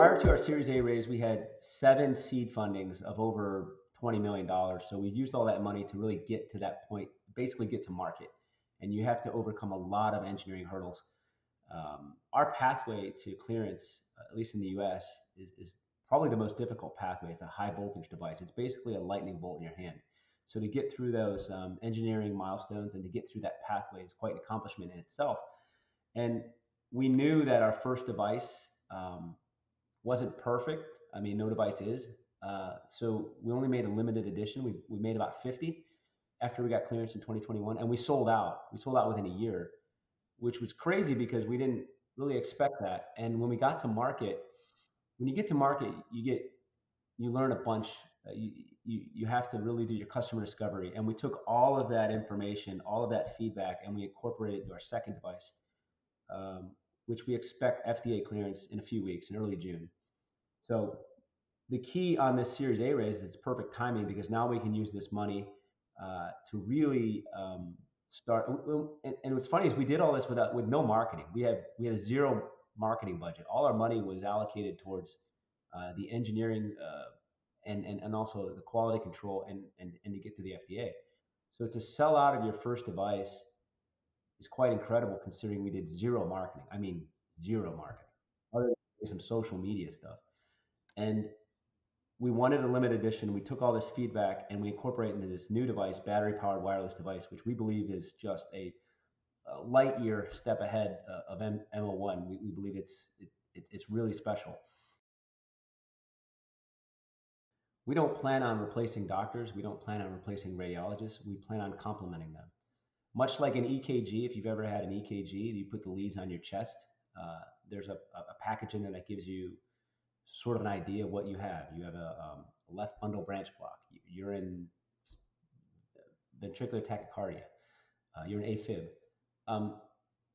prior to our Series A raise, we had 7 seed fundings of over $20 million. So we've used all that money to really get to that point, basically get to market. And you have to overcome a lot of engineering hurdles. Our pathway to clearance, at least in the US, is probably the most difficult pathway. It's a high voltage device. It's basically a lightning bolt in your hand. So to get through those engineering milestones and to get through that pathway is quite an accomplishment in itself. And we knew that our first device wasn't perfect. I mean, no device is. So we only made a limited edition. We made about 50 after we got clearance in 2021, and we sold out. We sold out within a year, which was crazy because we didn't really expect that. And when we got to market, when you get to market, you learn a bunch. You have to really do your customer discovery. And we took all of that information, all of that feedback, and we incorporated it into our second device, which we expect FDA clearance in a few weeks, in early June. So the key on this Series A raise is it's perfect timing because now we can use this money to really start. And what's funny is we did all this with no marketing. We had a zero marketing budget. All our money was allocated towards the engineering and also the quality control and to get to the FDA. So to sell out of your first device is quite incredible considering we did zero marketing. I mean, zero marketing, other than some social media stuff. And we wanted a limited edition. We took all this feedback and we incorporated into this new device, battery-powered wireless device, which we believe is just a light year step ahead of M01. We believe it's really special. We don't plan on replacing doctors. We don't plan on replacing radiologists. We plan on complementing them. Much like an EKG, if you've ever had an EKG, you put the leads on your chest. There's a package in there that gives you sort of an idea of what you have. You have a left bundle branch block. You're in ventricular tachycardia. You're in AFib.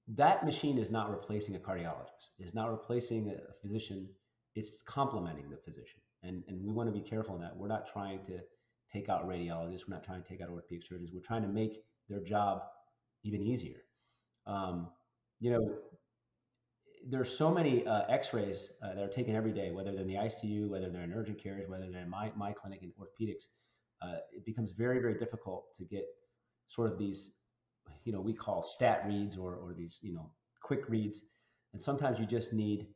That machine is not replacing a cardiologist. It's not replacing a physician. It's complementing the physician. And we want to be careful in that. We're not trying to take out radiologists. We're not trying to take out orthopedic surgeons. We're trying to make their job even easier. You know, there's so many X-rays that are taken every day, whether they're in the ICU, whether they're in urgent cares, whether they're in my clinic in orthopedics. It becomes very, very difficult to get sort of these, we call stat reads or these, quick reads. And sometimes you just need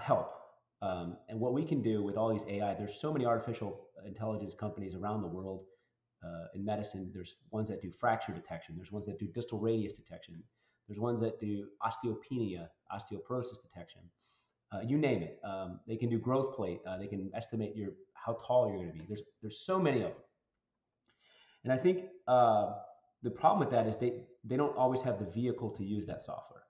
help. And what we can do with all these AI, there's so many artificial intelligence companies around the world in medicine. There's ones that do fracture detection. There's ones that do distal radius detection. There's ones that do osteopenia, osteoporosis detection. You name it. They can do growth plate. They can estimate how tall you're going to be. There's so many of them. And I think the problem with that is they don't always have the vehicle to use that software.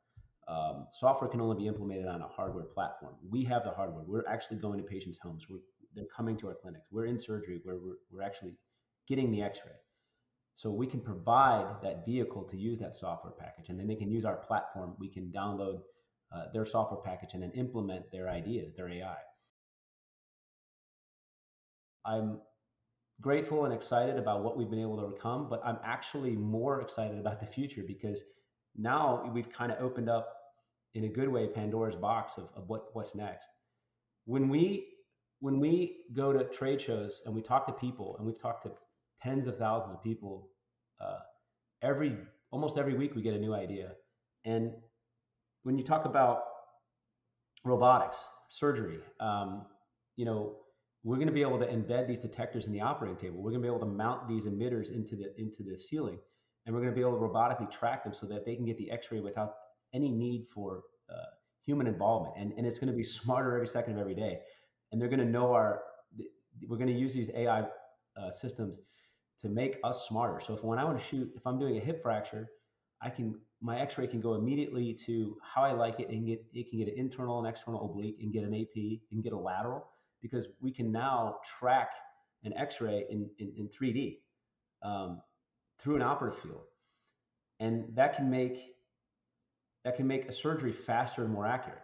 Software can only be implemented on a hardware platform. We have the hardware. We're actually going to patients' homes. They're coming to our clinics. We're in surgery where we're actually getting the X-ray. So we can provide that vehicle to use that software package, and then they can use our platform. We can download their software package and then implement their ideas, their AI. I'm grateful and excited about what we've been able to overcome, but I'm actually more excited about the future because now we've kind of opened up, in a good way, Pandora's box of what's next. When we go to trade shows and we talk to people, and we've talked to tens of thousands of people, almost every week we get a new idea. And when you talk about robotics, surgery, we're going to be able to embed these detectors in the operating table. We're going to be able to mount these emitters into the ceiling, and we're going to be able to robotically track them so that they can get the X-ray without any need for human involvement. And it's going to be smarter every second of every day. And they're going to know we're going to use these AI systems to make us smarter. So if I'm doing a hip fracture, my X-ray can go immediately to how I like it, and it can get an internal and external oblique, and get an AP, and get a lateral, because we can now track an X-ray in 3D through an operative field, and that can make a surgery faster and more accurate.